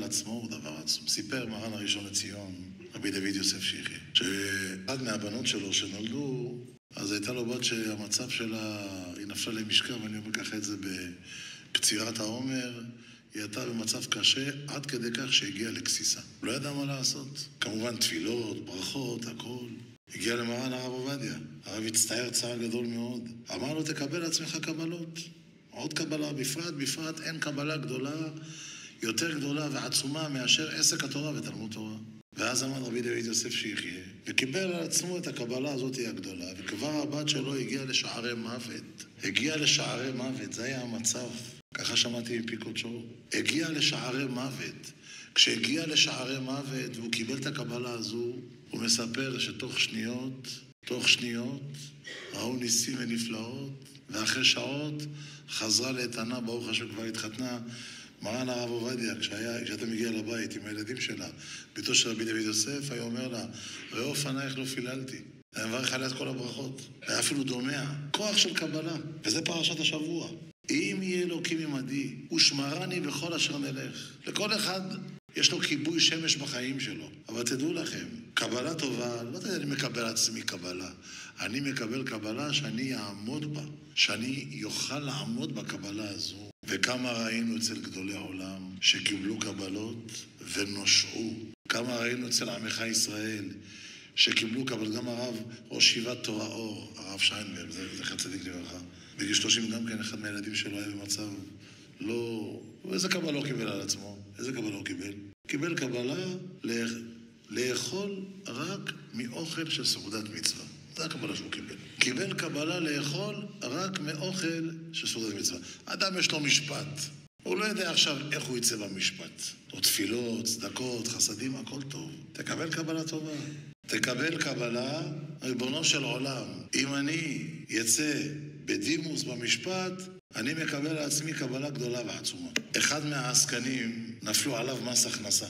על עצמו הוא דבר עצום. סיפר מרן הראשון לציון, רבי דוד יוסף שיחי, שאחד מהבנות שלו שנולדו, אז הייתה לו בת שהמצב שלה, היא נפלה למשכב, ואני אומר ככה את זה בקצירת העומר, היא הייתה במצב קשה עד כדי כך שהגיעה לקסיסה. לא ידע מה לעשות. כמובן תפילות, ברכות, הכל. הגיע למרן הרב עובדיה. הרב הצטער צער גדול מאוד. אמר לו, תקבל לעצמך קבלות. עוד קבלה, בפרט אין קבלה גדולה, יותר גדולה ועצומה מאשר עסק התורה ותלמוד תורה. ואז אמר רבי דוד יוסף שיחיה, וקיבל על עצמו את הקבלה הזאת הגדולה, וכבר הבת שלו הגיעה לשערי מוות. הגיעה לשערי מוות, זה היה המצב. ככה שמעתי מפי קודשו. הגיע לשערי מוות. כשהגיע לשערי מוות והוא קיבל את הקבלה הזו, הוא מספר שתוך שניות, ראו ניסים ונפלאות, ואחרי שעות חזרה לאיתנה, ברוך השם כבר התחתנה. מרן הרב עובדיה, כשאתה מגיע לבית עם הילדים שלה, ביתו של רבי דוד יוסף, היה אומר לה, ראו אופנייך לא פיללתי. אני מברך עליה את כל הברכות. היה אפילו דומע. כוח של קבלה. וזה פרשת השבוע. אם יהיה אלוקים עמדי, ושמרני בכל אשר נלך. לכל אחד יש לו כיבוי שמש בחיים שלו. אבל תדעו לכם, קבלה טובה, לא תדע, אני מקבל עצמי קבלה. אני מקבל קבלה שאני אעמוד בה, שאני יוכל לעמוד בקבלה הזו. וכמה ראינו אצל גדולי העולם שקיבלו קבלות ונושעו. כמה ראינו אצל עמך ישראל שקיבלו קבלות. גם הרב ראש ישיבת תורה אור, הרב שיינברג, זכר צדיק לברכה. בגיל 30 גם כן אחד מהילדים שלו היה במצב לא... איזה קבלה הוא קיבל על עצמו? איזה קבלה הוא קיבל? קיבל קבלה לאכול רק מאוכל של סעודת מצווה. זה הקבלה שהוא קיבל. קיבל קבלה לאכול רק מאוכל של סעודת מצווה. אדם יש לו משפט. הוא לא יודע עכשיו איך הוא יצא במשפט. או תפילות, צדקות, חסדים, הכל טוב. תקבל קבלה טובה. תקבל קבלה, ריבונו של עולם. אם אני יצא בדימוס במשפט, אני מקבל לעצמי קבלה גדולה ועצומה. אחד מהעסקנים נפלו עליו מס הכנסה.